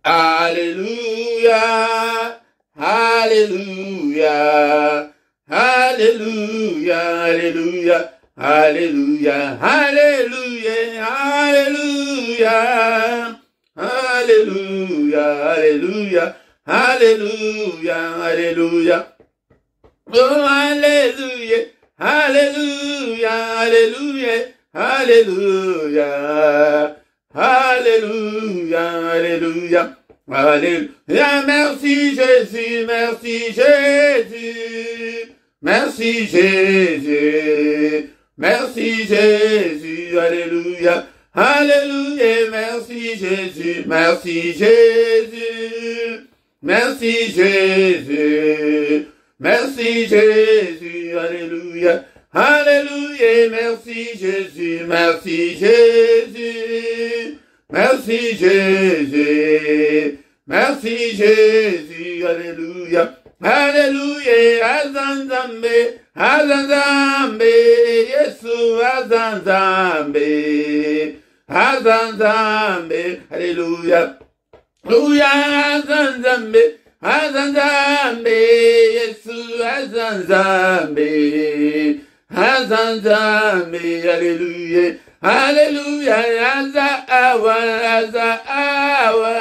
Alléluia, Alléluia, Alléluia, Alléluia, Alléluia, Alléluia, Alléluia, Alléluia, Alléluia, Alléluia, oh Alléluia, Alléluia, Alléluia, Alléluia, Alléluia, Alléluia, Alléluia, merci Jésus, merci Jésus, merci Jésus, merci Jésus, Alléluia, Alléluia, merci Jésus, merci Jésus, merci Jésus, merci Jésus, Alléluia, Alléluia, merci Jésus, merci Jésus, merci Jésus, merci Jésus, Alléluia, Alléluia, Azanzambe, Azanzambe, Yesu, Azanzambe, Azanzambe, Alléluia, Alléluia, Azanzambe, Azanzambe, Yesu, Azanzambe, Azanzambe, Alléluia, Alléluia, Azaawa, Azaawa,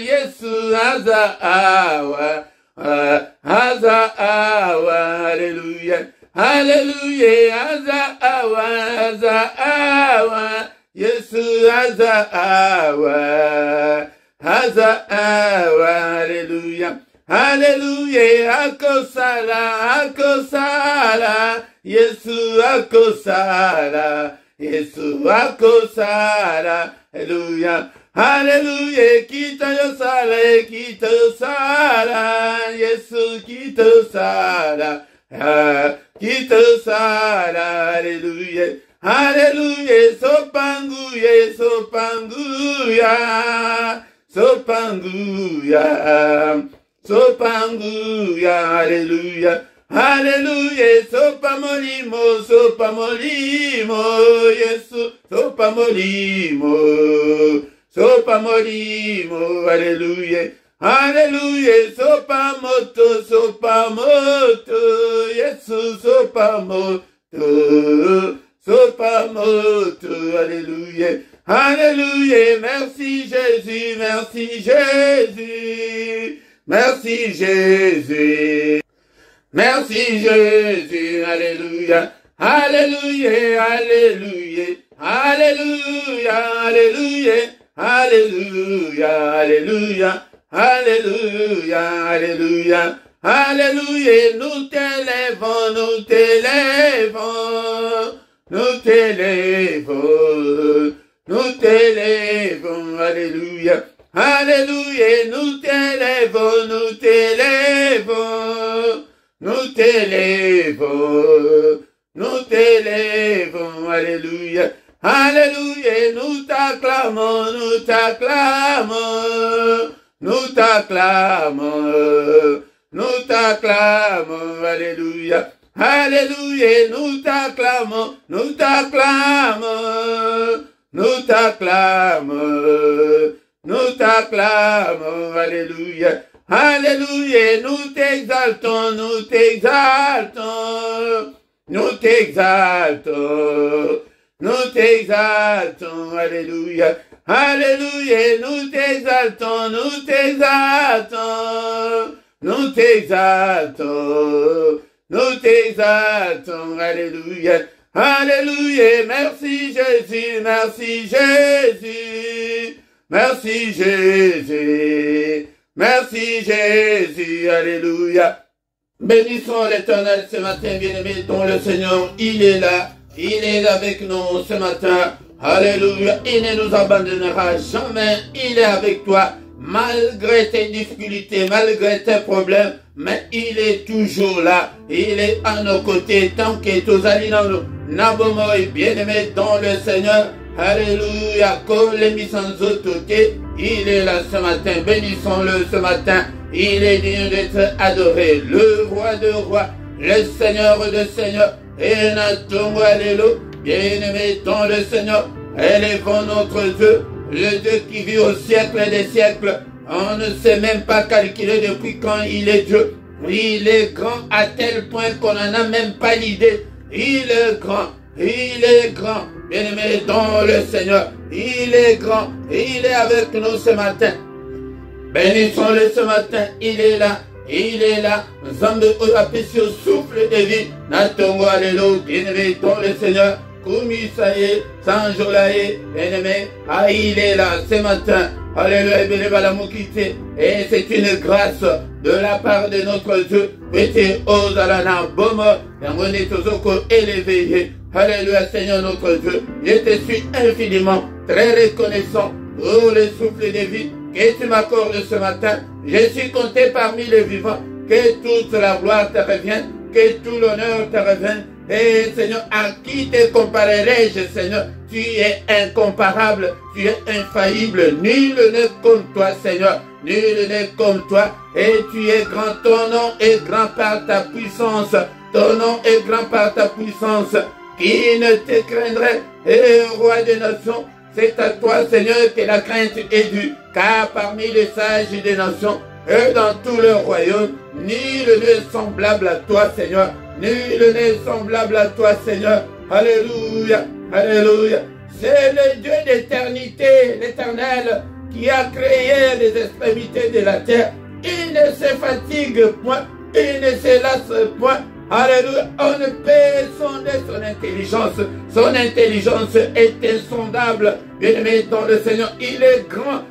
Yesu, Azaawa, Azaawa, Alléluia, Alléluia, Azaawa, Azaawa, Yesu, Azaawa, Azaawa, Alléluia, Alléluia, Akosala, Akosala, Yesu, Akosala, Yesu, Akosala, Alléluia, Alléluia, Kita Yosala, Kita Yosala, Yesu, Kita Yosala, Kita Yosala, Alléluia, Alléluia, Sopanguya, Sopanguya, Sopanguya, Sopanguya, Alléluia, Alléluia, Sopamolimo, Sopamolimo, Yesu, Sopamolimo, Sopamolimo, Alléluia, Alléluia, Sopamoto, Sopamoto, Yesu, Sopamoto, Sopamoto, Alléluia, Alléluia, merci Jésus, merci Jésus, merci Jésus, merci Jésus, Alléluia, Alléluia, Alléluia, Alléluia, Alléluia, Alléluia, Alléluia, Alléluia, Alléluia, Alléluia, nous t'élèvons, nous t'élèvons, nous t'élèvons, nous t'élèvons, Alléluia, Alléluia, nous t'élèvons, nous t'élèvons, nous t'élèvons, nous t'élèvons, Alléluia, Alléluia, nous t'acclamons, nous t'acclamons, nous t'acclamons, nous t'acclamons, Alléluia, Alléluia, nous t'acclamons, nous t'acclamons, nous t'acclamons, nous t'acclamons, Alléluia, Alléluia, nous t'exaltons, nous t'exaltons, nous t'exaltons, nous t'exaltons, Alléluia, Alléluia, nous t'exaltons, nous t'exaltons, nous t'exaltons, nous t'exaltons, Alléluia, Alléluia, merci Jésus, merci Jésus, merci Jésus, merci Jésus, Alléluia. Bénissons l'Éternel ce matin, bien-aimés, dont le Seigneur, il est là avec nous ce matin. Alléluia, il ne nous abandonnera jamais, il est avec toi, malgré tes difficultés, malgré tes problèmes, mais il est toujours là, il est à nos côtés, tant que tous allés dans nous, n'abomoi, bien-aimé dans le Seigneur. Alléluia, il est là ce matin, bénissons-le ce matin, il est digne d'être adoré, le roi de rois, le Seigneur de seigneurs, et notre alléluia, bien-aimé dans le Seigneur, élevons notre Dieu, le Dieu qui vit au siècle des siècles, On ne sait même pas calculer depuis quand il est Dieu. Il est grand à tel point qu'on n'en a même pas l'idée. Il est grand. Il est grand. Bien-aimé dans le Seigneur. Il est grand. Il est avec nous ce matin. Bénissons-le ce matin. Il est là. Il est là. Nous sommes de au souffle de vie. Natongo, alléluia. Bien-aimé dans le Seigneur. Koumisaye, Sanjolaye, bien-aimé. Ah, il est là ce matin. Alléluia, et c'est une grâce de la part de notre Dieu. Mettez aux alana bomo, et on élevé. Alléluia, Seigneur notre Dieu. Je te suis infiniment très reconnaissant pour le souffle de vie que tu m'accordes ce matin. Je suis compté parmi les vivants. Que toute la gloire te revienne, que tout l'honneur te revienne. Et Seigneur, à qui te comparerai-je, Seigneur? Tu es incomparable, tu es infaillible. Nul n'est comme toi, Seigneur. Nul n'est comme toi. Et tu es grand, ton nom est grand par ta puissance. Ton nom est grand par ta puissance. Qui ne te craindrait, et roi des nations? C'est à toi, Seigneur, que la crainte est due. Car parmi les sages des nations, et dans tout le royaume, nul n'est semblable à toi, Seigneur. Nul n'est semblable à toi, Seigneur. Alléluia, alléluia. C'est le Dieu d'éternité, l'Éternel, qui a créé les extrémités de la terre. Il ne se fatigue point, il ne se lasse point. Alléluia, on ne peut sonder son intelligence. Son intelligence est insondable. Bien-aimé dans le Seigneur, il est grand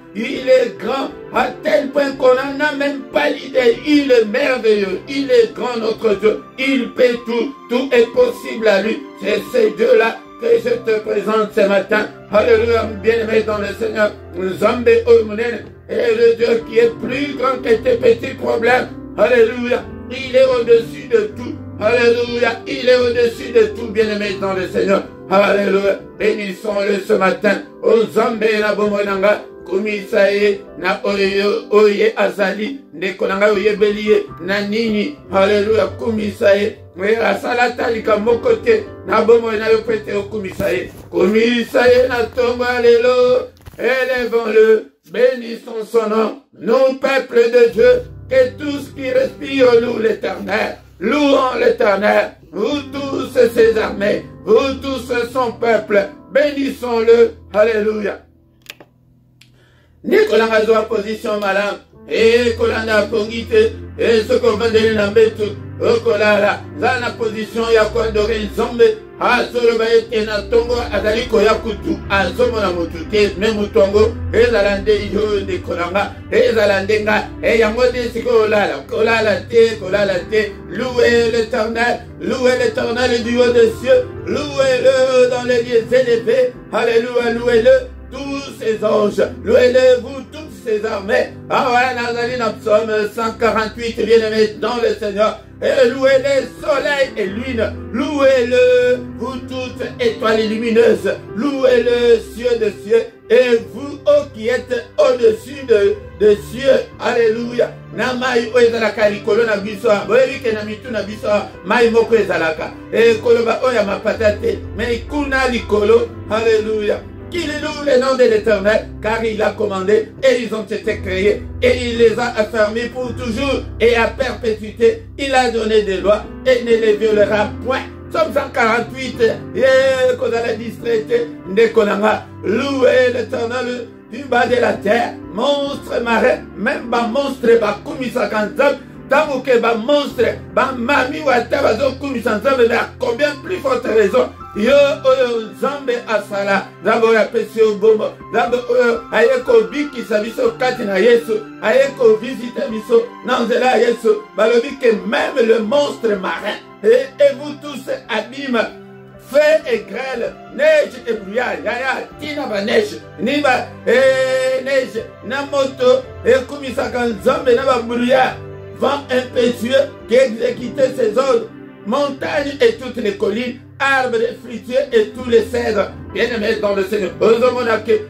à tel point qu'on n'en a même pas l'idée. Il est merveilleux, il est grand notre Dieu. Il peut tout, tout est possible à lui. C'est ce Dieu-là que je te présente ce matin. Alléluia, bien-aimé dans le Seigneur. Zambé Omunen est le Dieu qui est plus grand que tes petits problèmes. Alléluia, il est au-dessus de tout. Alléluia, il est au-dessus de tout, bien-aimé dans le Seigneur. Alléluia, bénissons-le ce matin. O Zambé na bomonanga, kumisaye na oye azali, nekonanga oye belie na nini. Alléluia, kumisaye. Mais la salatalika mokote na bomona yo pete o kumisaye. Kumisaye na tombe, alléluia. Élevons-le, bénissons son nom. Nous, peuple de Dieu, que tout ce qui respire loue l'Éternel. Louons l'Éternel, vous tous ses armées, vous tous son peuple, bénissons-le, alléluia. Nicolas a position malade, et Colanda Pongite, et ce qu'on va donner dans le tout, Okolala, dans la position Yakondore Zombe, à Solobaete na Tongo, à Daliko Yakutu, à Zomona Motute, Memutongo, et Zalande Yo de Kolanga, et Zalandenga, et Yamode Sikolala, Kolala Te, louez l'Éternel du haut des cieux, louez-le dans les lieux élevés, alléluia, louez-le, tous ses anges, louez-le, vous tous ses armées. Ah ouais, Nazarine, psaume 148, bien-aimé dans le Seigneur. Et louez le soleil et lune, louez-le, vous toutes étoiles lumineuses, louez-le, cieux de cieux, et vous, qui êtes au-dessus de cieux, alléluia. Namai oezalaka likolo na biso, boyebike na mitu na biso, mai moko ezalaka, et koloba oya mapatate, mais kuna likolo, alléluia. Qu'il loue le nom de l'Éternel, car il a commandé, et ils ont été créés, et il les a affermis pour toujours, et à perpétuité, il a donné des lois, et ne les violera point. Somme 148, Kozala distraité, Ndekonanga, louez l'Éternel du bas de la terre, monstre marin, même ba monstre ba kumisa kanzab, tant que ba monstre, ba mami wata bazo kumisa nzab, mais à combien plus forte raison? Yo oyo Zambe asala Zambe oyo apesi yo bombo Zambe oyo ayeko bikisa biso kati na Yesu ayeko visite biso na nzela ya Yesu balobi que même le monstre marin et vous tous abîmes feu et grêle neige et brouillard yaya tina ba neige ni ba neige na moto ekumisaka Nzambe na ba brouillard vent impétueux qui exécutait ses ordres montagnes et toutes les collines, arbres et fruitiers et tous les cèdres. Bien-aimés dans le Seigneur. Ozomonake,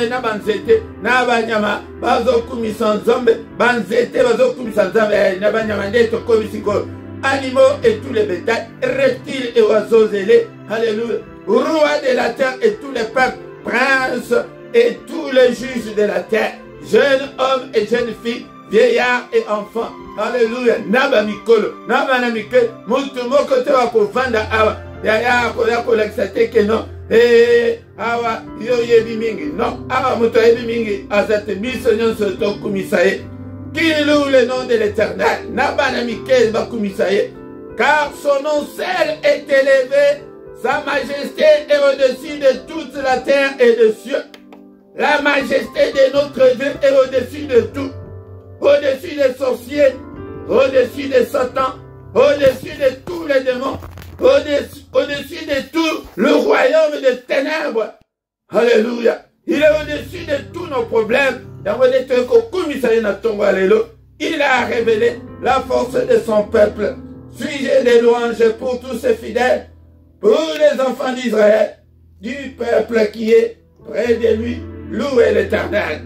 nabanzete, nabanyama, bazokumisa nzambe, banzete, bazokumisa nzambe, nabanyama neto komisiko. Animaux et tous les bétails, reptiles et oiseaux ailés. Alléluia. Roi de la terre et tous les peuples, princes et tous les juges de la terre. jeune homme et jeune fille, vieillard et enfant. Alléluia. Naba mikolo, naba na mike, mutu moko te wa kovanda awa. Yaya kolakisa te ke non. Awa yo yebi mingi. Non, awa mutu yebi mingi. Azate biso nyonso to kumisaye. Qu'il loue le nom de l'Éternel. Naba na mike ba kumisaye. Car son nom seul est élevé. Sa majesté est au-dessus de toute la terre et des cieux. La majesté de notre Dieu est au-dessus de tout. Au-dessus des sorciers, au-dessus de Satan, au-dessus de tous les démons, au-dessus de tout le royaume des ténèbres. Alléluia. Il est au-dessus de tous nos problèmes. Il a révélé la force de son peuple. Suis-je des louanges pour tous ses fidèles, pour les enfants d'Israël, du peuple qui est près de lui. Louez l'Éternel.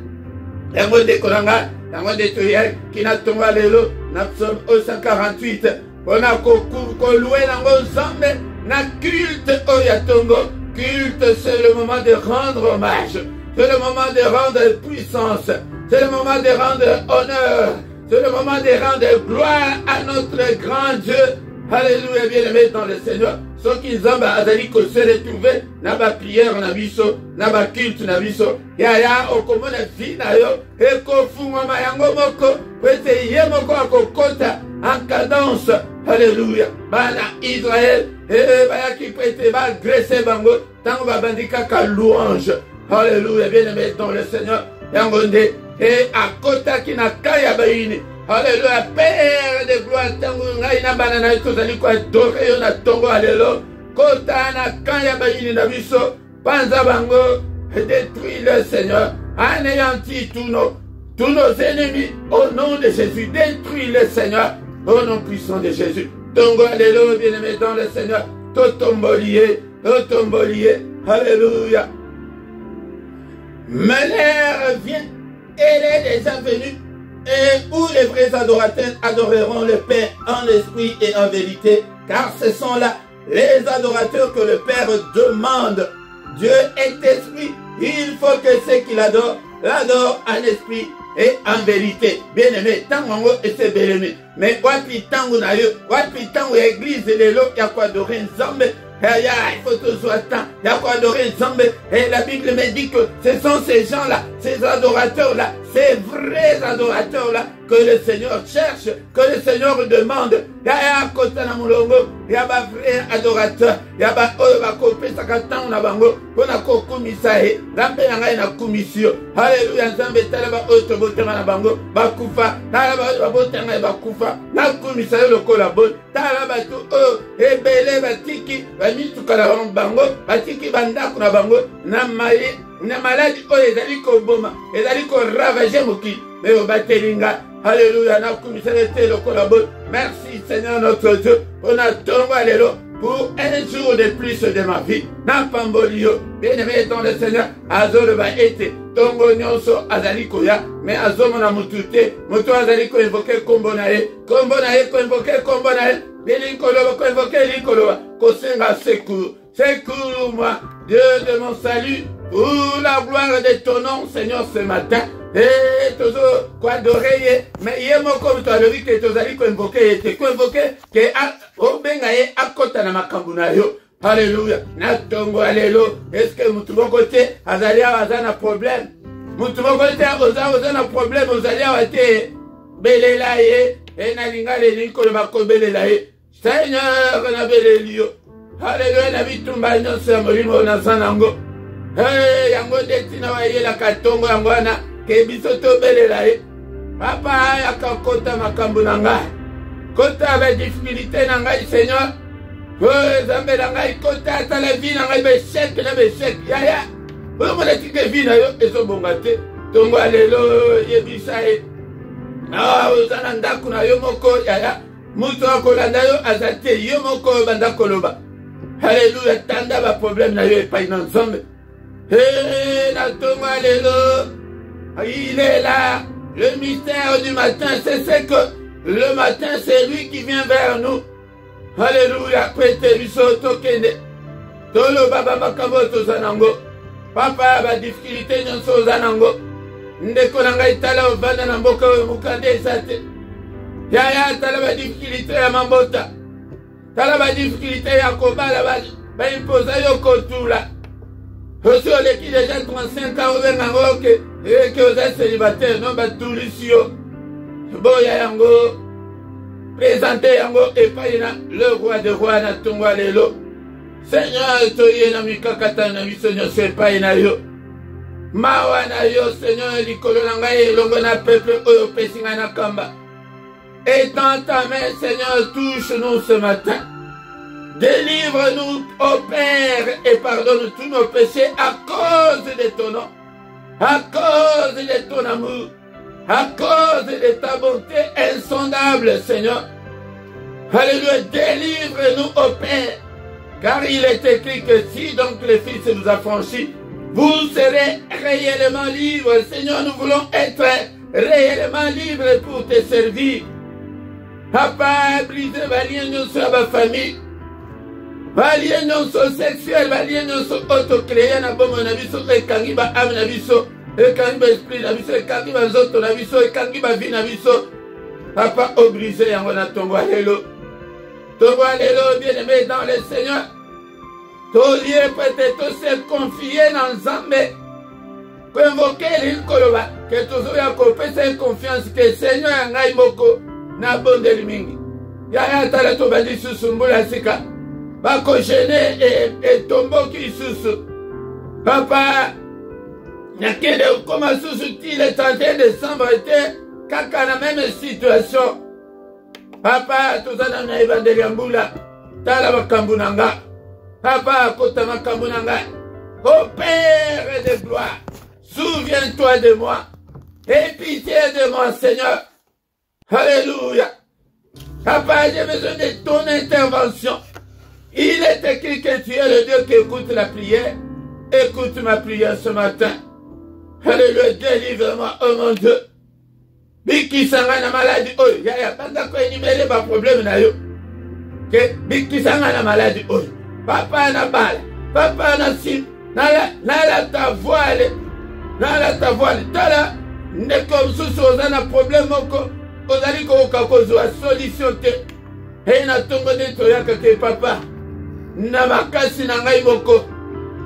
Yango de Kolanga, yango de Toyel, qui n'a tombé l'élo, n'a psaume 148. On a loué nango zambe, na culte oyatongo. Culte, c'est le moment de rendre hommage. C'est le moment de rendre puissance. C'est le moment de rendre honneur. C'est le moment de rendre gloire à notre grand Dieu. Alléluia, bien-aimé dans le Seigneur. Ceux qui zamba azali ko se retrouver na ba prière na biso, na ba culte na biso. Ya okomona vie na yo e ko funga mayango moko, pete ye moko akokota en cadence. Alléluia. Bana Israël baya ki pete ba graisser bango tango ba bandika ka louange. Alléluia, bien-aimé dans le Seigneur. Yangonde et akota ki na kaya baini. Alléluia, Père de gloire, tango ngai na banana tozali ko adorer yo na tongo alelo. Kota na kanya bayini na biso, panza bango, détruis le Seigneur, anéantis tous nos ennemis au nom de Jésus. Détruis le Seigneur au nom puissant de Jésus. Tongo alelo, bien-aimé dans le Seigneur. Totombolié, alléluia. Mais l'heure vient, elle est déjà venue. Et où les vrais adorateurs adoreront le Père en esprit et en vérité, car ce sont là les adorateurs que le Père demande. Dieu est esprit, il faut que ceux qui l'adorent, l'adorent en esprit et en vérité. Bien-aimé, tango et c'est bien-aimé. Mais wapi tango na yo, wapi tango église lelo, ya quoi adorer Nzambe. Il faut que ce soit temps. Il y a quoi adorer Nzambe. Et la Bible me dit que ce sont ces gens-là, ces adorateurs-là, ces vrais adorateurs-là que le Seigneur cherche, que le Seigneur demande. Il y a un côté na mulongo, il y a un vrai adorateur. Il y a un côté sakatan na bango, on a kokumisae, rampe na ngai na kumisio. Alléluia, Nzambe talaba autre botema na bango, bakufa, talaba botema bakufa, na kumisae lokola bon, talaba tu ebele batiki, bamitukala bango, batiki bandako na bango, na maladie oyo ezali koboma, ezali koravager mokili, mais obatelinga. Alléluia, na kumisale te lokola bon. Merci Seigneur notre Dieu, on a tongo alelo pour un jour de plus de ma vie. Na pambolio, bien-aimé dans le Seigneur, azolo va ete, tongo nyonso azali koya, mais azomo na mutute, mutu azali ko invoquer kombo na ye, ko invoquer kombo na ye, bilinkolo ko invoquer linkolo, ko senga secours, secours-moi, Dieu de mon salut, pour la gloire de ton nom, Seigneur, ce matin. Et toujours quoi adorer, mais il y a mon comme toi le dit que tu allais convoquer, que au bengaye akota na makambuna yo. Alléluia. Na tongo alléluia. Est-ce que mutu côté azalia azana problème? Mutu côté azana problème, azalia wate belela ye, et na lingale linko le makobelela ye. Seigneur na belelio. Alléluia, na bitumba nyonso molimo na sanango. Yango detina wa ye la katongo yango na ke bisoto belela ye. Papa yakakota makambo na ngai. Kota ba difficulté na ngai Seigneur. Zambe na ngai kota ata la vie na ngai beshek na beshek. Ya. Omo na tike vie na yo ezobonga te. Tongo alelo yebisa ye. Ozana ndako na yo moko ya. Mutu akolanda yo azate yo moko banda koloba. Alléluia, tanda ba problème na yo epai na Nzambe. La tongo alelo. Il est là. Le mystère du matin, c'est ce que le matin, c'est lui qui vient vers nous. Alléluia. Pete biso tokende. Tolo baba makambo to zanango. Papa ba difficulté nyonso zanango. ndeko na ngai tala ovanda na mboka oyo mokanda eza te. Yaya tala badifficulté ya mambota, tala badifficulté ya kobala baimposa yo kotula. Osi oleki deja 35 ans obenga ngo ke oza célibataire non batulisi yo. Boya yango présente yango epai na le roi de roi na tongwa lelo. Seigneur toye na mikakata na biso nyonso epai na yo. Mawa na yo Seigneur likolo na ngai elongo na peuple oyo opesi ngai na kamba. Étends ta main Seigneur, touche-nous ce matin. Délivre-nous, ô Père, et pardonne tous nos péchés à cause de ton nom, à cause de ton amour, à cause de ta bonté insondable, Seigneur. Alléluia, délivre-nous, ô Père, car il est écrit que si donc le Fils nous a franchis, vous serez réellement libres. Seigneur, nous voulons être réellement libres pour te servir. Papa, brise les liens sur ma famille. Balien nyonso sexuel, balien nyonso autocréé na bomo na biso, ekangi ba âme na biso, ekangi ba esprit na biso, ekangi ba nzoto na biso, ekangi ba vie na biso. Papa, oblige yango na tongo alelo. Tongo alelo, bien-aimé dans le Seigneur. Tolier peut-être se confier dans Nzambe. Pour invoquer l'ilkoloba, que toujours ya kopesa confiance que Seigneur ngai moko na bonde limingi. Yaya tala to bandi susumbula sika. Bako gêné et tombeau qui sous. Papa, Nakede, comment sous-il est en train de s'embrêter, kaka la même situation. Papa, tout ça dans la Evangeliambula, tala makambunanga. Papa, kota makambunanga. Ô Père de gloire, souviens-toi de moi. Aie pitié de moi, Seigneur. Alléluia. Papa, j'ai besoin de ton intervention. Il est écrit que tu es le Dieu qui écoute la prière. Écoute ma prière ce matin. Alléluia, délivre-moi, oh mon Dieu. Biki sanga na maladie, oh, yaya, panda ko énumérer ma problème na yo. Que biki sanga na maladie, oh. Papa na bala, papa na sim, na ta voile, ta voile. Tala, ndeko msusu oza na problème moko, ozali ko kakozwa solution te. Hey na tongo de toyaka ke papa. Na makasi na ngai moko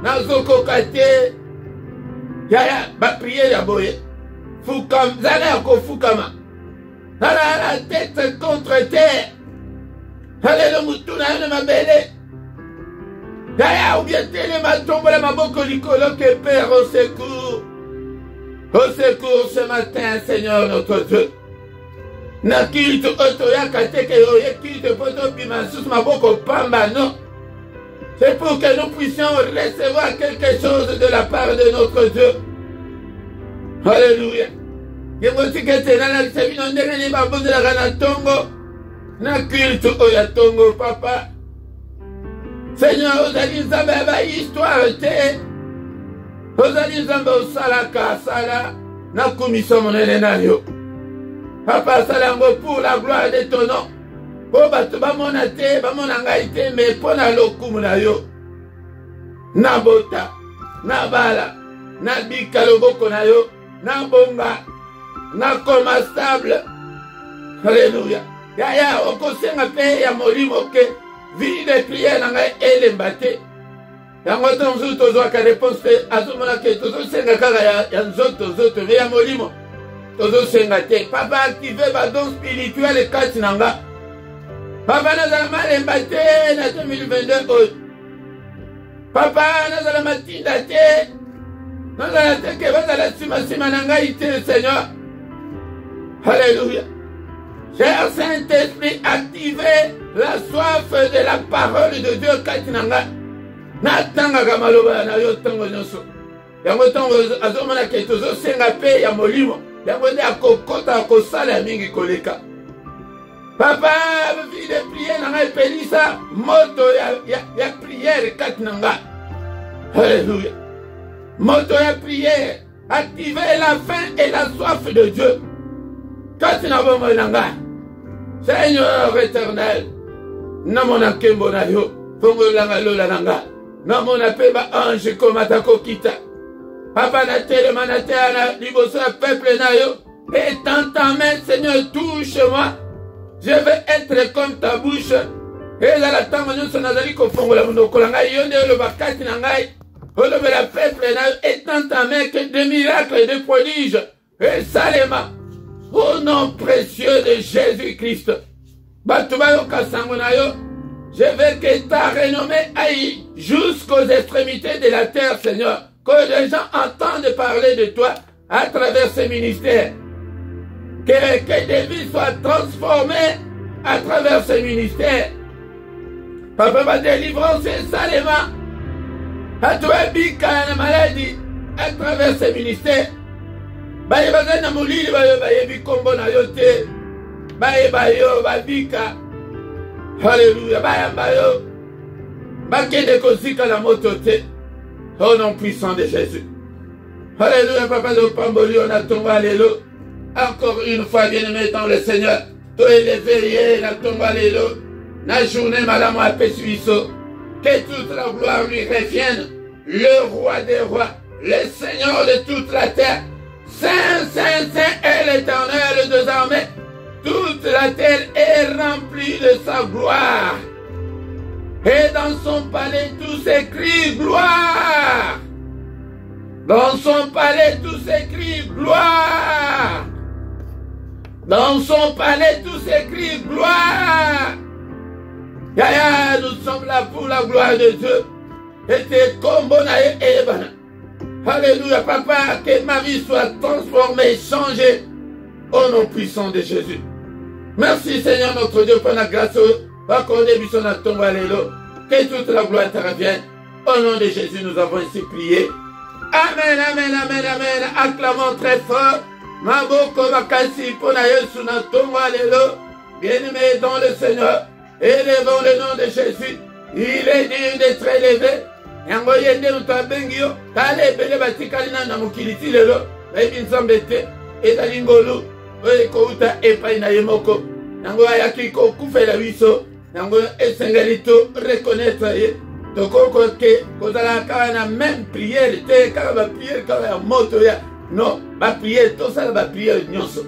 nazokoka te yaya bapriere ya boye fukam zala ya kofukama nala la tête contre terre alelo mutu na yo na mabele yaya obietele matombola maboko likolo ke Père au secours ce matin Seigneur notre Dieu na kitu otoyaka te ke oye kitu poto bima sus maboko pamba non. C'est pour que nous puissions recevoir quelque chose de la part de notre Dieu. Alléluia. Je vous dis que c'est dans la vie, on n'est pas besoin de la tongo. Na culte oya tongo, papa. Seigneur, vous allez nous histoire, vous allez nous salaka, sala. Na commission mon élenario. Papa, salango pour la gloire de ton nom. Po bato bamona te, bamona ngai te, mais pona lokumu na yo. Na bota, na bala, na bika loboko na yo, na bonga, na koma stable. Alléluia. Yaya, okosenga pe ya molimo ke, vie de prière na ngai elemba te. Yango tonzo tozwa ka réponse te, azomona ke tozo senga kaka ya nzoto zoto, me ya molimo. Tozo senga te. Papa active ba don spirituel kati na nga. Papa nazala malemba te na 2022 oyo. Papa nazala matinda te. Nazala te ke bazala sima na ngai te Seigneur. Alléluia. Cher Saint-Esprit, activez la soif de la parole de Dieu kati na ngai. Natangaka maloba na yo tango nyonso. Yango tango azomona ke tozo senga pe ya molimo. Yango nde akokota akosala mingi koleka. Papa, vie de prière n'a pas ça, moto ya prière kati nanga. Alléluia. Moto ya prière, activez la faim et la soif de Dieu. Kati na bomo nanga. Seigneur éternel, namona kembo na yo, fongo langa lola nanga. Namona peba ange komata kokita. Papa na telema na terre na liboso ya peuple na yo. Et dans ta main, Seigneur, touche-moi. Je veux être comme ta bouche. Et là, la tango nyonso nazali kofongola monoko na ngai, yo nde oloba kati na ngai. Olobela peuple na yo, et dans ta main que des miracles et des prodiges. Et salema. Au nom précieux de Jésus-Christ. Batubayo kasango na yo. Je veux que ta renommée aille jusqu'aux extrémités de la terre, Seigneur. Que les gens entendent parler de toi à travers ces ministères. Que des vies soient transformées à travers ces ministères. Papa, ma délivrance est salement. À toi, bika la maladie à travers ces ministères. Baye bazana mulili baye bikombo na yote. Baye bayo babika. Alléluia. Baye bayo. Bakende kosika la motote. Au nom puissant de Jésus. Alléluia, papa de Pamboli, on a tombé alléluia. Encore une fois, bien-aimé dans le Seigneur. Toi, il est veillé, on a tombé alléluia. La journée, madame, a fait suisseau. Que toute la gloire lui revienne. Le roi des rois, le Seigneur de toute la terre. Saint, Saint, Saint est l'Éternel désormais. Toute la terre est remplie de sa gloire. Et dans son palais, tout s'écrit gloire. Dans son palais, tout s'écrit gloire. Dans son palais, tout s'écrit gloire. Yaya, nous sommes là pour la gloire de Dieu. Et c'est comme Bonaï et Ebana. Alléluia, papa, que ma vie soit transformée, changée au nom puissant de Jésus. Merci Seigneur notre Dieu pour la grâce. Que toute la gloire te revienne. Au nom de Jésus, nous avons ainsi prié. Amen, amen, amen, amen. Acclamons très fort. Maboko makasi pona Yesu na tongo alelo. Bien-aimé dans le Seigneur. Élevons le nom de Jésus. Il est digne d'être élevé. Yango yende utabengio. Kale bele batikali na mukiliti lelo. Baby nzambete. Ezali ngolu. Oye kouta epai na yemoko. Yango ayaki ko kufela biso. Yango esengalito reconnaître ye. Tokoko ke kozala kaka na même prière te kaka ba prière kaka ya moto ya. Non, ma prière, tout ça va prière nyonso.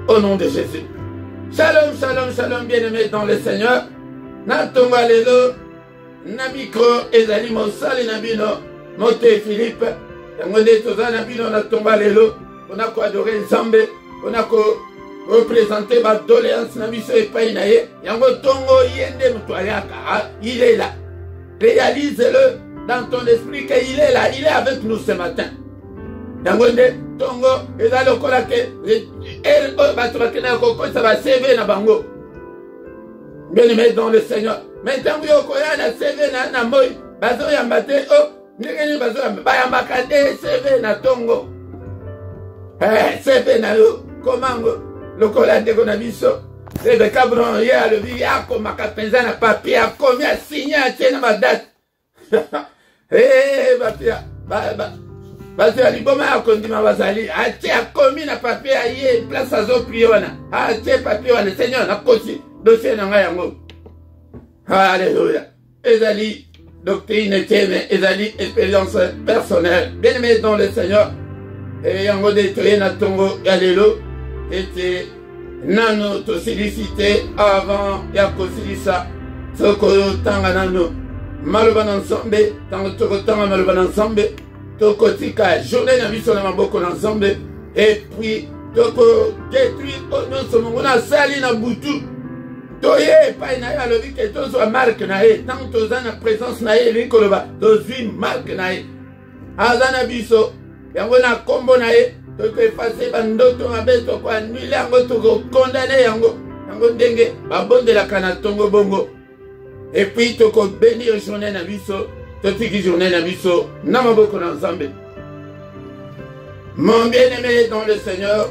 Au nom de Jésus. Shalom, shalom, shalom, bien-aimés dans le Seigneur. Natonga lelo, na micro, ezali mosali na bino, mote Philippe. Yango nde toza na bino natonga lelo, on a ko adorer Nzambe, on a ko représenter ma doléance na biso epai na ye. Yango tongo yende mutwayaka, il est là. Réalise-le dans ton esprit qu'il est là, il est avec nous ce matin. Yangonde tongo ezali okola ke bato bakena koko ça va CV na bango. Bien-aimé dans le Seigneur. Mais tant que okoya na CV na moi bazo yamba te o ndenge bazo yamba bayamba te CV na tongo. CV na yo komango lokola ndeko na biso. Sebe cabron ya le vi yako makapenza na papier akomi a signé a tiena ma date. Bapia parce que liboma a condima bazali a tie a commis na papier a ye place à zo prier wana a tie papier wana Seigneur na kosi dossier na nga yango. Alléluia. Ezali doctrine teme ezali expérience personnelle. Bien-aimé dans le Seigneur. Et yango de toye na tongo alléluia. Était nano to sollicité avant ya kosilisa soko tanga nano maloba ensemble tango toko tanga maloba ensemble. Toko tika journée na biso na maboko ensemble et puis toko détruire au nom de mon na sali na butu toye pa na ya lobi ke tozo marque na e tant toza na présence na e likoloba tozwi marque na e azana biso yango na kombo na e toko effacer bandoto mabe toko annuler yango toko condamner yango yango ndenge babondela kana tongo bongo et puis toko bénir journée na biso. Totiki journée na biso na maboko na Nzambe. Mon bien-aimé dans le Seigneur,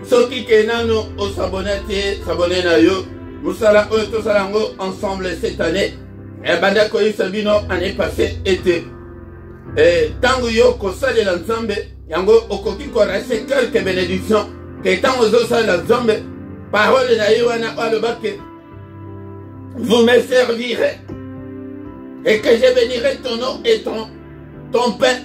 soki kenano o sabonate sabone na yo musala oyo tosala ngo ensemble cette année et banda ko isabino année passée été tango yo kosalela Nzambe yango okoki ko rester quelques bénédictions que tango zo sala Nzambe parole na yo wana alobake vous me servirez et que je bénirai ton nom et ton pain.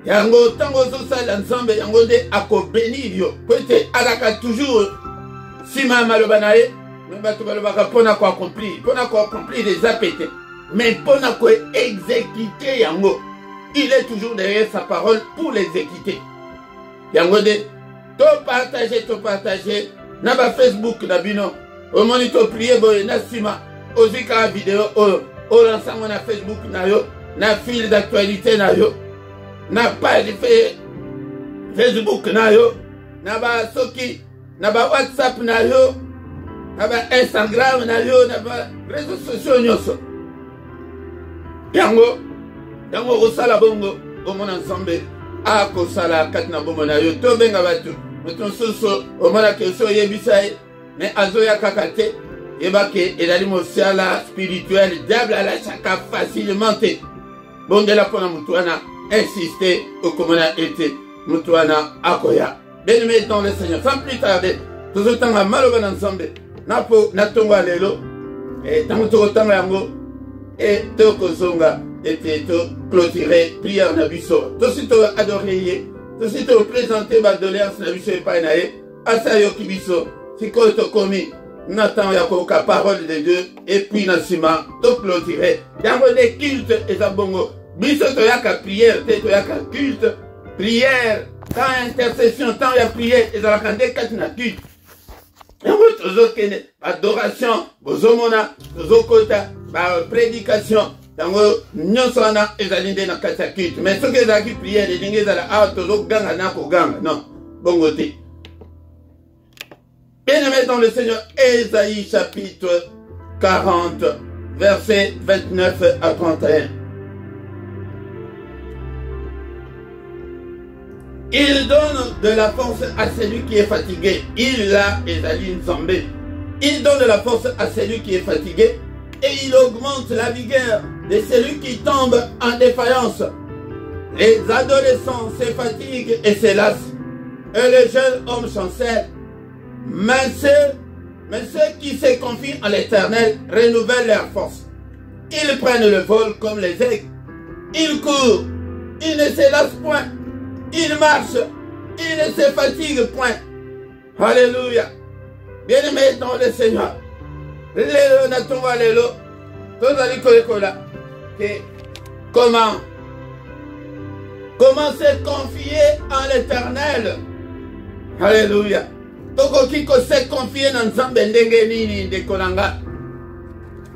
yango tango so sala nzambe yango de ako bénir yo peut-être alaka toujours sima maloba na ye mais bato balobaka pona ko accomplir des appétés mais pona ko exécuter yango il est toujours derrière sa parole pour l'exécuter yango de to partager na ba Facebook na bino au moni to prier boye na sima ozika vidéo o lansango na Facebook na yo na fil d'actualité na yo na page Facebook na yo na ba soki na ba WhatsApp na yo na ba Instagram na yo na ba réseaux sociaux nyonso yango osala bongo omona nzambe akosala kati na bomona yo to benga batu moto soso omona ke so yebisa mais azoya kaka te yebake ezali mosiala spirituel diable alachaka facilement te bondela mpona mutu wana insister okomona ete mutu wana akoya bien-aimé dans le Seigneur sans plus tarder tozotanga maloba na nzambe na tongo ya lelo ntango tokotanga yango tokozonga ete toclôturer prière na biso tosi toadore ye tosi toprésente badoléance na biso epai na ye asa yoki biso sikoyo tokomi na ntango ya koyoka parole de Dieu et puis na nsima toclôturer yango de culte eza bongo biso toyaka prière te toyaka culte prière tant intercession tant ya prière ezalaka nde kati na culte yango tozokende adoration bozomona tozokota baprédication yango nyonso wana ezali nde na kati ya culte mais soki ezalaki prière elingi ezala awa tozoganga na koganga non bongo te. Bien-aimés dans le Seigneur, Ésaïe chapitre 40 versets 29 à 31. Il donne de la force à celui qui est fatigué. Il a Esaïe Nzambé. Il donne de la force à celui qui est fatigué et il augmente la vigueur de celui qui tombe en défaillance. Les adolescents se fatiguent et se lassent et les jeunes hommes chancellent. Mais ceux qui se confient en l'Éternel renouvellent leur force. Ils prennent le vol comme les aigles. Ils courent. Ils ne se lassent point. Ils marchent. Ils ne se fatiguent point. Alléluia. Bien-aimés dans le Seigneur. Lélo natonga lélo. Tozali kolekola. Comment se confier en l'Éternel. Alléluia. Tokoki ko se confier dans Nzambe ndenge nini ndekolanga.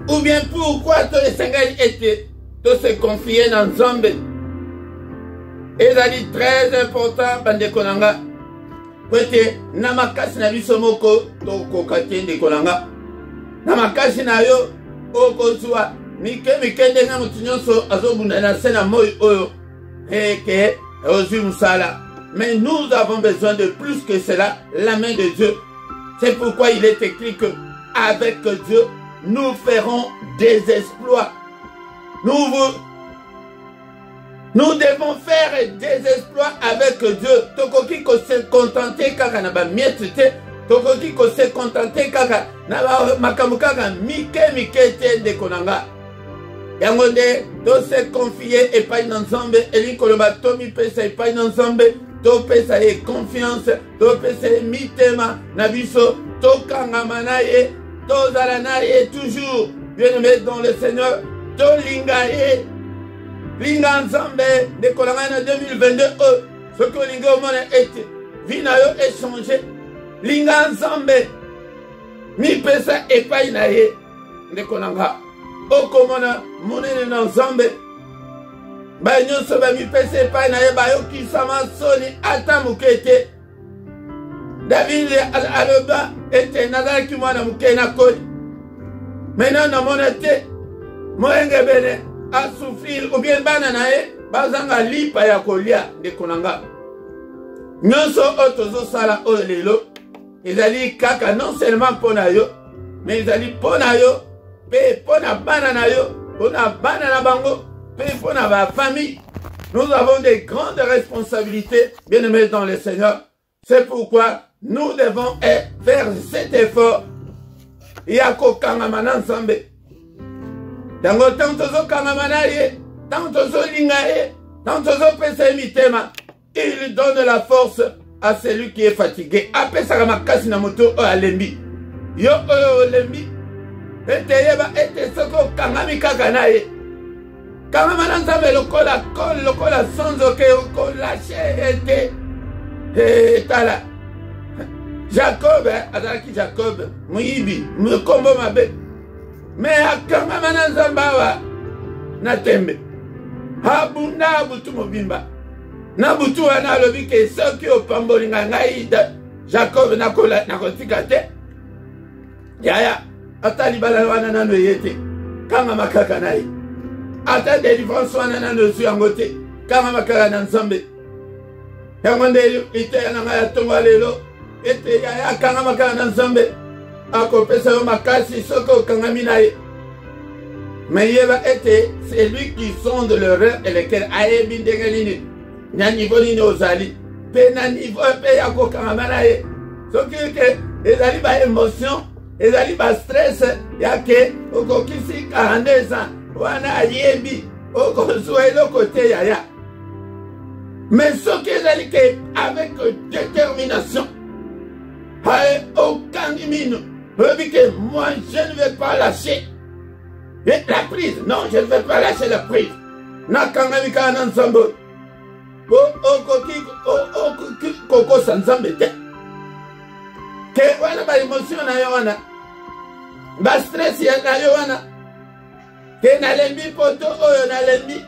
Ou bien pourquoi to esengeli ete to se confier dans Nzambe. Ezali très important bandekolanga. Kwete na makasi na biso moko tokoka te ndekolanga. Na makasi na yo okozwa mike ndenge mutu nyonso azobunda na se na moi oyo eke ozwi musala. Mais nous avons besoin de plus que cela, la main de Dieu. C'est pourquoi il est écrit que avec Dieu, nous ferons des exploits. Nous devons faire des exploits avec Dieu. Tokoki ko se contenter kaka na ba mietete, tokoki ko se contenter kaka na ba makambo kaka mike te ndekonanga. Yango nde to se confier epai na Nzambe elikoloba to mipesa epai na Nzambe. To pesa ye confiance, to pesa ye mitema na biso, to kangama na ye, to zala na ye toujours. Bien-aimé dans le Seigneur, to linga ye, linga Nzambe, dekolanga na 2022, ce que linga omona ete, vi na yo échanger, linga Nzambe, mi pesa epai na ye, dekolanga, okomona monene na Nzambe, ba nyonso ba mipese pa na ye ba yoki sama soni ata mukete. David aloba ete nazalaki mwana muke na koli. Maintenant namona te moenge bene a souffrir ou bien bana na ye bazanga lipa ya kolia ndekonanga. Nyonso otozo sala oyo lelo ezali kaka non seulement pona yo mais ezali pona yo pe pona bana na yo pona bana na bango. Pour notre famille, nous avons des grandes responsabilités, bien-aimés dans le Seigneur. C'est pourquoi nous devons faire cet effort. Yako kangamana nzambe. Dango tantozo kangamana ye, tantozo linga ye, Dans il donne la force à celui qui est fatigué. Après ça, makasi na moto o alembi. Yo o lembi. Ete yeba ete soko kangami kakanaye. Kangama nanzame lokola sonzo ke oko lâché ete. Tala. Jacob, azalaki Jacob, muibi, mukombo mabe. Mais akangama nanzambawa na tembe. Habunda butu mobimba. Na butu wana alobi ke soki opamboli ngai Jacob nakotika te. Yaya ata libala wana nano yete kanga makaka naye. Ata délivrance wana nano su yango te kanga makaka na Nzambe. Yango nde ite na ngai atonga lelo ete yaya kanga makaka na Nzambe akopesa yo makasi soko okangami naye. Mais c'est lui qui sonde le rêve et lequel aye bindengelini. Na niveau nini ozali. Pe na niveau pe ya ko kamana ye. So que ezali ba émotion, ezali ba stress ya ke okokisi 42 ans. Wana yebi okozuelo côté yaya. Mais ce que ezali ke avec détermination. Aye aucun mino. Que moi je ne vais pas lâcher. Et la prise, non, je ne vais pas lâcher la prise. Nakangamika Nansambo. Koko Sansambe. Que voilà ma émotion na yoana. Ba stress ya na yoana. Que na lembi poto oyo na lembi.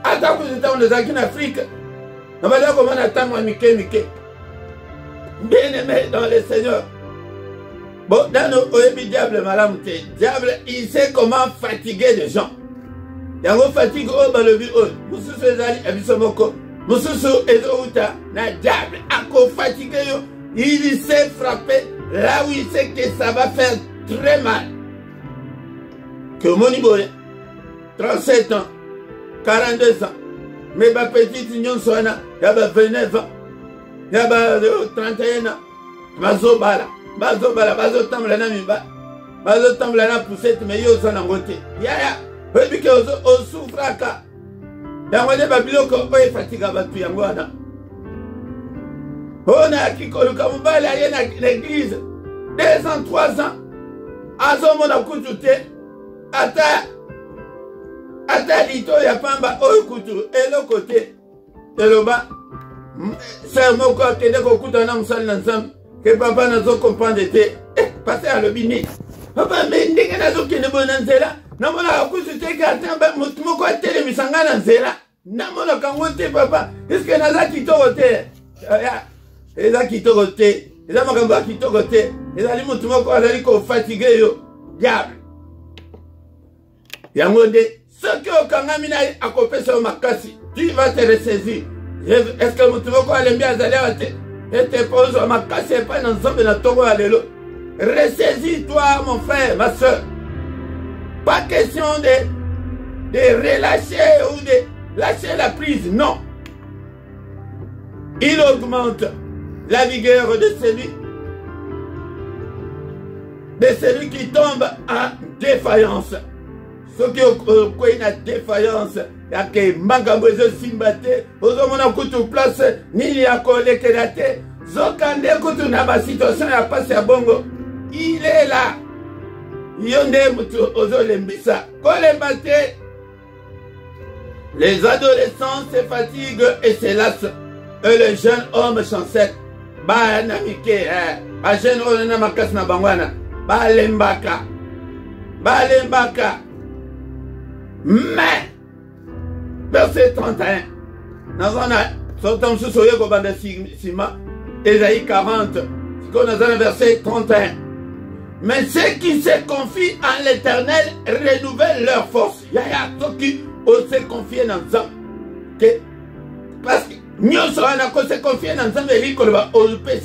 Ata kuzita onezaki na Afrique. Na bala comment attendre mike. Bien aimé dans le Seigneur. Bon, dans nos diable, madame, diable, il sait comment fatiguer les gens. Il y a un fatigue au balobi, Moussousou ezali, abisomoko, Moussousou ezouta, na diable, ako fatigué, il sait frapper là où il sait que ça va faire très mal. Que Moniboye, 37 ans, 42 ans, mais ma petite union soana, il y a 29 ans, il y a 31 ans, Mazo Bala. Bazo tambla na mimba. Bazo tambla na poussette mais yo sana ngote. Yaya, webi ke o souffraka. Yango ne babiloko o fatiga batu yango wana. Ona kikoluka mobali aye na l'église. 2 ans, 3 ans. Azo mona kutu te. Ata lito ya pamba o kutu eloko te. Eloba. C'est moko kende ko kuta na musali na Nzambe. Que papa n'a pas compris de passer à l'obini. Papa, mais dès que n'a pas bon anzela, n'a pas accusé qu'à temps, mon côté les misanga anzela. N'a pas accusé papa. Est-ce que n'a pas quitté au thé? Il a quitté au thé. Il a pas quitté au thé. Il a dit mon tomo quoi, il a fatigué yo. Diable. Yangonde, ce que au kangamina a coupé sur ma casse, tu vas te ressaisir. Est-ce que mon tomo quoi, il aime bien aller et te pose ma casse pas dans Nzambe na Togo alelo. Ressaisis-toi mon frère, ma soeur. Pas question de relâcher ou de lâcher la prise, non. Il augmente la vigueur de celui qui tombe en défaillance. Ce qui est une défaillance, il y a que Mangambozo Simbate, Ozomona Koutou place, ni Yakole Kedate, Zokande Koutou Naba situation a passé à Bongo. Il est là. Yonde Moutou Ozo Lembisa. Kolembate. Les adolescents se fatiguent et se lassent. Et les jeunes hommes chancellent. Ba Namike, ba jeune homme Namakas Nabangwana. Ba Lembaka. Ba Lembaka. Mais, verset 31, nous avons sous Soye Kobanda Sima, Ésaïe 40, nous avons verset 31. Mais ceux qui se confient en l'Éternel renouvellent leur force. Il y a ceux qui se confient dans ça. Parce que nous sommes se confier dans ça, mais on ne peut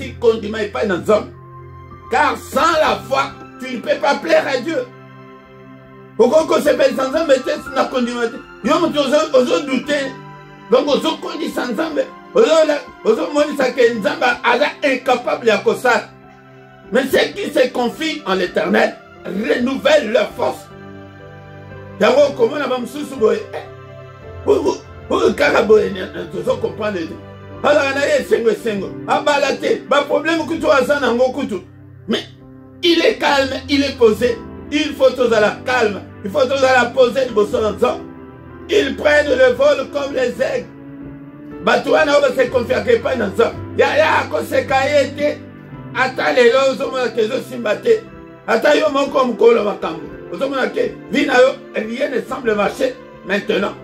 pas pas dans ça. Car sans la foi, tu ne peux pas plaire à Dieu. Pourquoi se fait sans âme, c'est la continuité. Yo, ozo douter. Donc, ozo conduit sans âme. Ozo moni sa que Nzamba est incapable à ça. Mais ceux qui se confient en l'Éternel renouvellent leur force. D'abord, comment on va me soucier? Vous comprenez. Alors, problème que tu as, mais il est calme, il est posé. Il faut tous à la calme. Il faut tous à la poser de vos enfants. Ils prennent le vol comme les aigles. Batouana va se confier à pas dans ça. Yaya kosekayete. Ata lelo ozomona kezo simbate. Ata yo moko mukolo makambo. Ozomona ke vina yo rien ne semble marcher maintenant.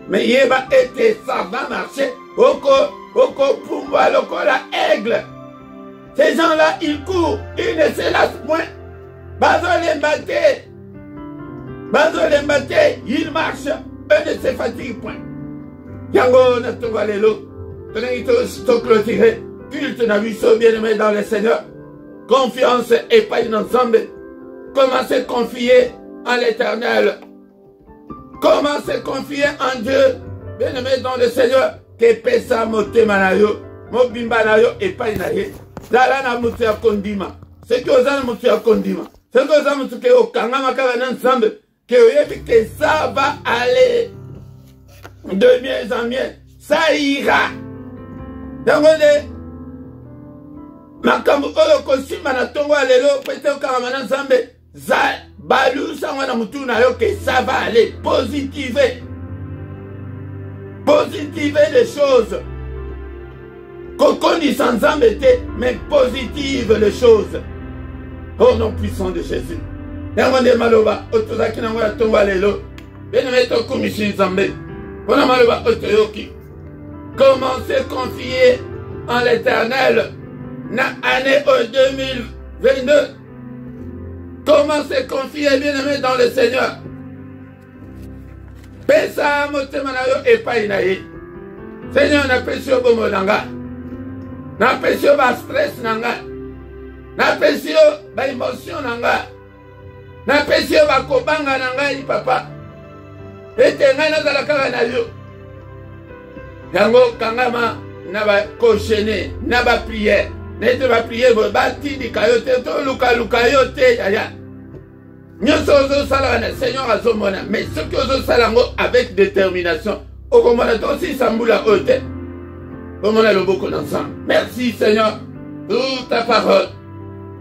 Mais yeba était ça va marcher. Oko pumba lokola aigle. Ces gens-là, ils courent, ils ne se lassent point. Bazole mbate, ils marchent, eux ne se fatiguent point. Yango na tonga lelo, to clôturer, culte na biso bien-aimé dans le Seigneur. Confiance et pas une ensemble. Comment se confier en l'Éternel? Comment se confier en Dieu? Bien-aimé dans le Seigneur. Que pesa motema na yo, mobimba na yo et pas inaye. Zala na mutu ya kondima. Ce que vous avez mutu ya kondima. Ce que vous avez mutu ke okangama kaka ensemble. Que que ça va aller de mieux en mieux. Ça ira. Dangone. Makambu oyo kosima na tongo alelo. Pete okangama ensemble. Za balu sangwa mutu na yo que ça va aller. Positiver. Positiver les choses. Kokoni sans embêter, mais positive les choses. Au nom puissant de Jésus. Yamande maloba, otozaki na ngwa tonga lelo. Bien-aimé to komishi nzambe. Pona maloba otoyoki. Comment se confier en l'Éternel na année 2022? Comment se confier, bien-aimé, dans le Seigneur? Pesa motema na yo epai na ye. Seigneur, na pesi yo bomo nanga. Na pesi yo ba stress nanga. Na pesi yo ba émotion nanga. Na pesi yo ba kobanga nanga ni papa. Ete ngai nazala kaka na yo. Yango kangama na ba koshene, na ba prière. Nete ba prière ba tindika yo te to luka yo te yaya. Nyonso ozo sala na Seigneur azomona, mais ce que ozo sala ngo avec détermination. Okomona to si sambula ote. Omona loboko ensemble. Merci Seigneur pour ta parole.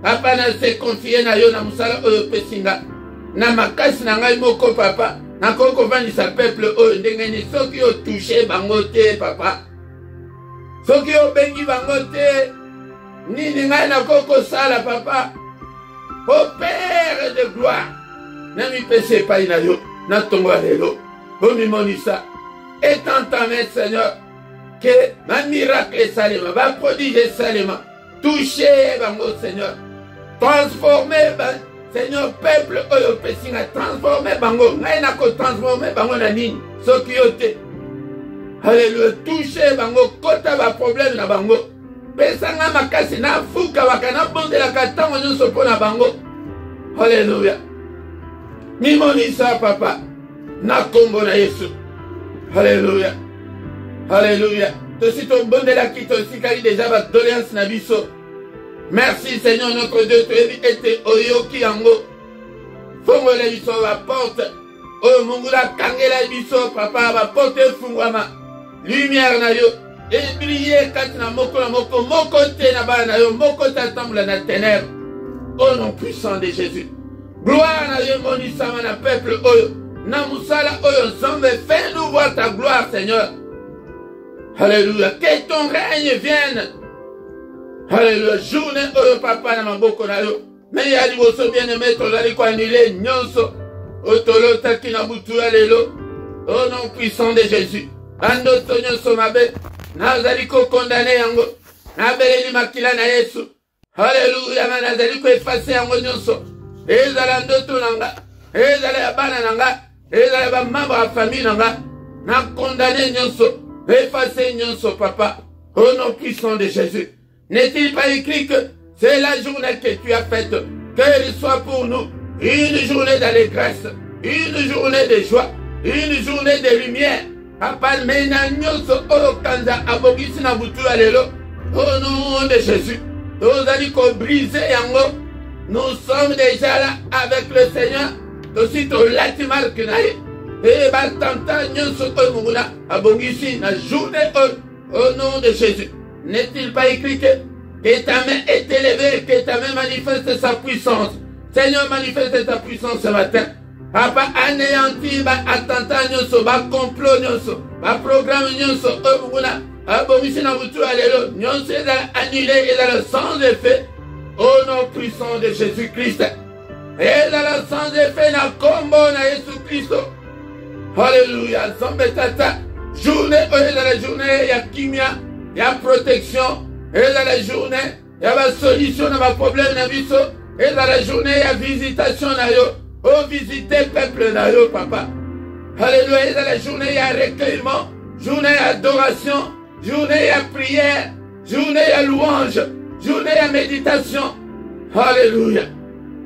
Papa na se confier na yo na musala oyo pesinga. Na makasi na ngai moko papa. Na koko vandi sa peuple oyo ndenge ni soki o toucher bango te papa. Soki o bengi bango te. Nini ngai na koko sala papa. Au Père de gloire, n'ami péché pas inayo, n'a tongo lelo, au mimonisa, et en ta main, Seigneur, que ma miracle salima, va prodiger salima, toucher, bango, Seigneur, transformer, Seigneur, peuple, oyo pesinga, transformer, bango, n'a ko transformer, bango, na nini, sokiyote, alléluia, toucher, bango, kota, ba problème, na bango, pesanga makasi na fuka wakana bonde la katango nyonso pona bango. Alléluia. Mimonisa papa. Na kombo na Yesu. Alléluia. Alléluia. Tosi ton bonde la kito sikali déjà ba doléance na biso. Merci Seigneur notre Dieu, tu es été oyoki yango. Fongo la biso la porte. O mungula kangela biso papa ba porte fungwama. Lumière na yo. Et briller quand na moko te na bana yo moko tatambula na ténèbres. Au nom puissant de Jésus. Gloire na yo monisa na peuple oyo. Na musala oyo nzambe, fais-nous voir ta gloire Seigneur. Alléluia. Que ton règne vienne. Alléluia. Journée oyo papa na maboko na yo. Mais ya liboso bien-aimé tozali ko annulé nyonso. Otolo takina butu lelo. Au nom puissant de Jésus. Ando tonyo somabe. Nazali ko condamné yango. Nabeleli makila na Yesu. Alléluia. Nazali ko effacer yango nyonso. Ezala ndoto nanga. Ezala ya bana nanga. Ezala ba membre ya famille nanga. Na condamné nyonso. Effacer nyonso papa. Au nom puissant de Jésus. N'est-il pas écrit que c'est la journée que tu as faite, qu'elle soit pour nous une journée d'allégresse, une journée de joie, une journée de lumière. Papa, mena nyonso oyo kanza abongisi na butu ya lelo. Au nom de Jésus. Nous allons briser yango. Nous sommes déjà là avec le Seigneur. Aussitôt l'atimal que naïe. et batanta nyonso oyo monguna abongisi na journée au nom de Jésus. N'est-il pas écrit que ta main est élevée, que ta main manifeste sa puissance. Seigneur, manifeste ta puissance ce matin. Papa, anéanti ba attentat nyonso, ba complot nyonso, ba programme nyonso oyo monguna abongisi na butu alelo nyonso ezala annulé ezala sans effet au nom puissant de Jésus-Christ. Ezala sans effet na kombo na Yesu-Christ. Alléluia. Nzambe tata journée oyo ezala journée ya kimia ya protection, ezala journée ya ba solution na ba problème na biso, ezala journée ya visitation na yo. Oh, visiter peuple na yo, papa. Alléluia. Ezala journée ya recueillement, journée d'adoration, journée à prière, journée à louange, journée à méditation. Alléluia.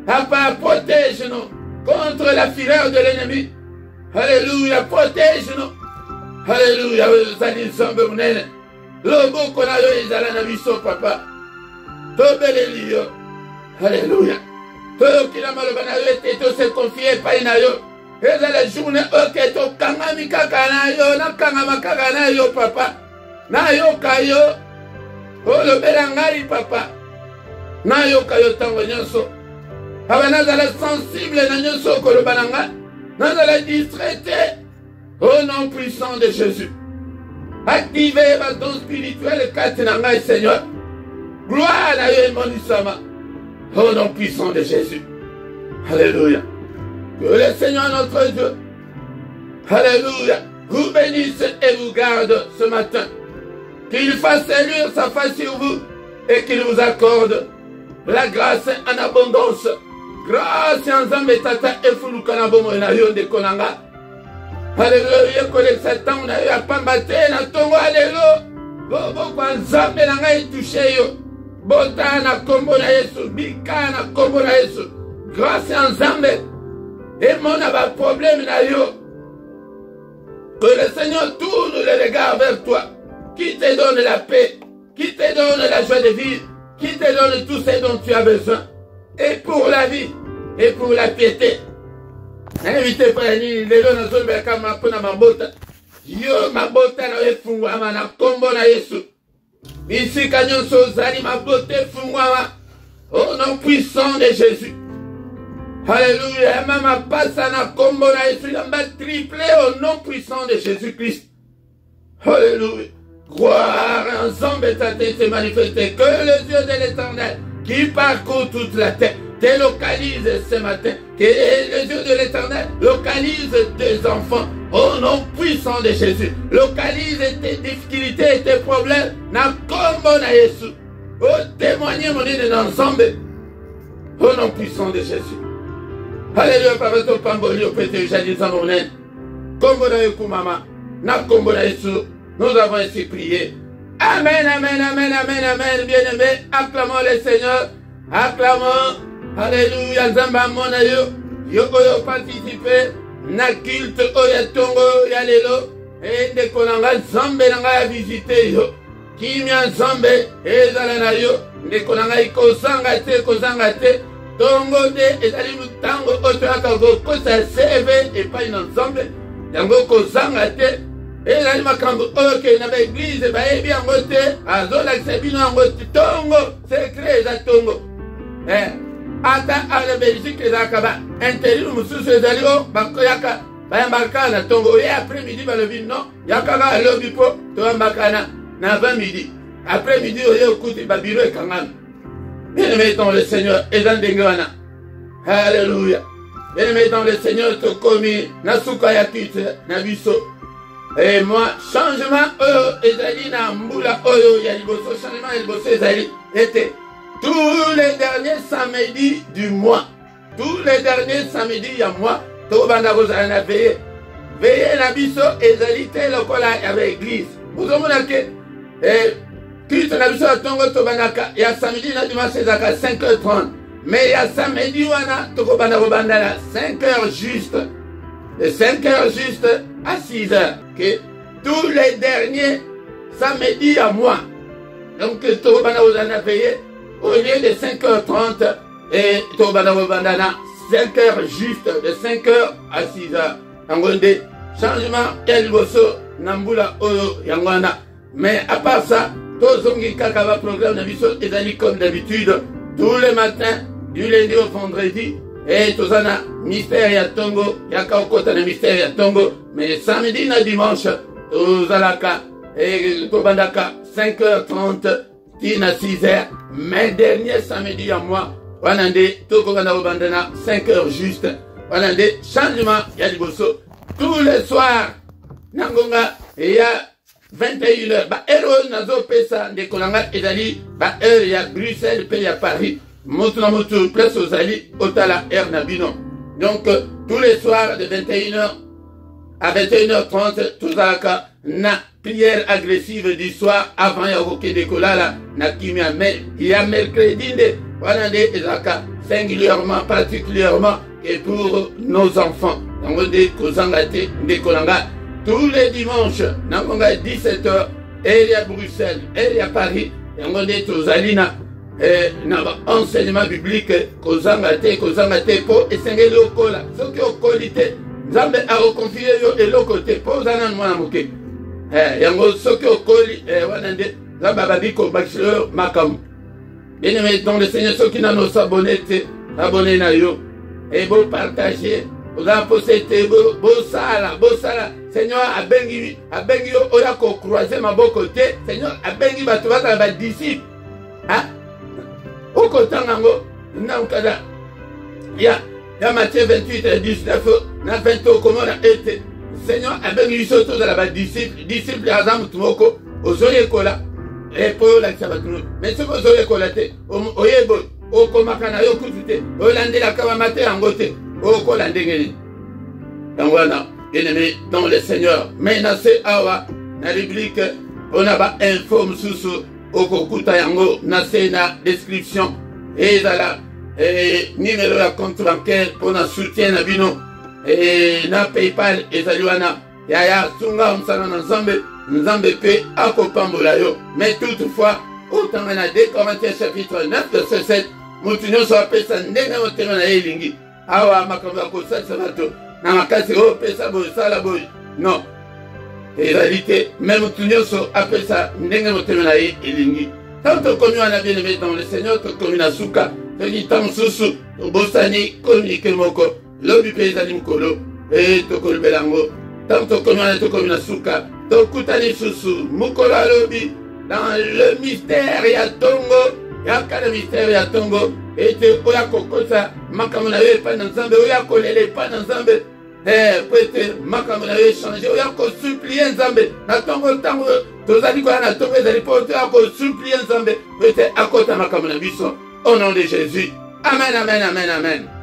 Papa, protège-nous contre la fureur de l'ennemi. Alléluia, protège-nous. Alléluia, Zani Sambe Munene. Lobo Konayo Izala Nabiso, papa. Tobeleli yo. Alléluia. Todo kila malobana yo ete se confier pa ina yo. Eza la journée oke to kangami kaka na yo, na kangama kaka na yo, papa. Na yo kayo. Olo berangari, papa. Na yo kayo tango nyonso. Papa nazala sensible na nyonso kolobananga. Nazala distraité. Au nom puissant de Jésus. Activez ma don spirituel katinanga, Seigneur. Gloire à Dieu, mon Isama. Au nom puissant de Jésus. Alléluia. Que le Seigneur notre Dieu, alléluia, vous bénisse et vous garde ce matin. Qu'il fasse élire sa face sur vous et qu'il vous accorde la grâce en abondance. Grâce en Zambé Tata et Fulukana Bomo na yo de Konanga. Alléluia, que Satan na yo a pambate na tongo alléluia. Bobo kwa Zambé na ngai touché yo. Bota na kombo na Yesu, bika na kombo na Yesu. Grâce en Zambé. Et mon problème na yo. Que le Seigneur tourne le regard vers toi. Qui te donne la paix. Qui te donne la joie de vivre. Qui te donne tout ce dont tu as besoin. Et pour la vie. Et pour la piété. Invité Payani, les gens na zone beka mapona mabota. Yo mabota na efungwama na kombo na Yesu. Ici kanyon sozali mabota efungwama. Au nom puissant de Jésus. Alléluia. Mama passa na kombo na Yesu. Il m'a triplé au nom puissant de Jésus-Christ. Alléluia. Gloire ensemble ta tête se manifester. Que le Dieu de l'Éternel qui parcourt toute la terre te localise ce matin. Que le Dieu de l'Éternel localise tes enfants au nom puissant de Jésus. Localise tes difficultés et tes problèmes. Na kombo na Yesu. Oh, témoignez mon idée d'ensemble. Au nom puissant de Jésus. Alléluia, papa, ton pamboli, au pété, j'ai dit ça, mon aide. Kombo na Yesu, maman. Na kombo na Yesu. Nous avons ainsi prié. Amen, amen, amen, amen, amen. Bien-aimés, acclamons le Seigneur. Acclamons. Alléluia. Zamba mona yo. Yoko yo participer. Na culte oya tongo ya lelo. Et de konanga zambe nanga ya visiter yo. Kimia zambe. Ezala na yo. De konanga iko zanga te. Tongo de ezali mutango otoaka go kosa seve et pas une ensemble. Yango ko zanga te. Et là, il m'a dit que dans l'église, il y a bien un côté, à Zola, c'est bien un côté, Tongo, c'est créé, ça Tongo. Ata, à la Belgique, les Akaba, intérieur, monsieur, c'est Zalio, Bakoyaka, Bayambakana, Tongo, et après-midi, le vin, non, Yakaka, Lobipo, Toambakana, dans 20 midi. Après-midi, il y a un coup de Babiro et Kangan. Bien-aimé dans le Seigneur, et dans Dengwana. Alléluia. Bien-aimé dans le Seigneur, Tokomi, Nasuka Yakit, Nabiso. Et moi, changement, ezali na mbula oyo ya liboso, changement ya liboso ezali était tous les derniers samedis du mois. Tous les derniers samedis ya mois, to banda kozala na veillé. Veillé na biso ezali te lokola ya église. Vous avez culte na biso tongo to bandaka ya samedi na dimanche ezaka 5h30. Mais ya samedi wana to banda na 5h juste. De 5h juste à 6h. Que tous les derniers samedis à moi. Donc, Tobana vous en a payé au lieu de 5h30 et Tobana 5h juste, de 5h à 6h. Yangonde, changement, quel bosso, Nambula Oyo, Yangwana. Mais à part ça, tous les kakava programme d'habitude, et d'aller comme d'habitude, tous les matins, du lundi au vendredi, et tous les mystère ya Tongo, yaka okota na mystère ya Tongo, mais samedi na dimanche, tous alaka, et Tobandaka, 5h30, tina 6h, mais dernier samedi à moi, Wanande, Tokogana Obandana, 5h juste, Wanande, changement, ya liboso, tous les soirs, Nangonga, et ya 21h, ba héros nazo pesa, de Kolanga, et dali, ba heure ya Bruxelles, pays à Paris, Moutuna Moutou, place aux Ali, Otala, Air Nabino. Donc, tous les soirs de 21h à 21h30, tout ça, na prière agressive du soir avant Yaroke de Kolala, na kimia, mais il y a mercredi, voilà des Ezaka, singulièrement, particulièrement, et pour nos enfants. Donc, des Kozangate, des Kolanga, tous les dimanches, Nangonga 17h, et il y a Bruxelles, et il y a Paris, et on dit Tozalina. Enseignement biblique kozangate po esengeli okola soki okoli te nzambe akokonfie yo eloko te po oza nanu mwana moke yango soki okoli wana nde nzambe abandi kobakisa yo makambo bien-aimé dans le Seigneur soki nano sabone te abone na yo e bopartage oza mpose te bosala Seigneur abengi yo oya kokroise maboko te Seigneur abengi bato bazala badisciple au côté il y a Matthieu 28 et 19, na 20 comment on a été. Seigneur, avec lui surtout dans la disciple Azam Tumoko, aux Oyekola, et pour la Sabatunu. Mais ce que vous avez collaté, au Yebo, au Komakana, au Kutute, au Landé la Kawamate en Gote, au Kolandengeni. Donc voilà, bien-aimé, dans le Seigneur, menacé Awa, na rubrique, on a pas informe sous Okokuta yango na sena description et la numéro ya compte bancaire pour na soutien na bino et na PayPal et zaliwana ya sunga msana na nzambe pe akopambola yo mais toutefois autant na 2 Corinthiens chapitre 9 verset 7 mutunyo so pesa ndenge motema na elingi awa makambo ya kosalisa bato na makasi o pesa bo sala boy non. Et réalité, même tout le monde appelle ça ndenge motema na ye elingi. Tant que on a bien aimé dans le Seigneur, comme une asuka, qui tant susu, bosani, communiquer moko, l'obi paysan mkolo, et tokol belango. Tant que on a comme une asuka, tokutani susu, mukola lobi, dans le mystère ya Tongo, yaka le mystère ya Tongo, et te oya kokosa, makamona ye pas dans Zambé, oya kolele pas dans Zambé. Peut-être makambo na échanger oya ko supplier Nzambe na tongo tango tozali ko na tongo ezali porte ko supplier Nzambe peut-être akota makambo na biso au nom de Jésus. Amen, amen, amen, amen.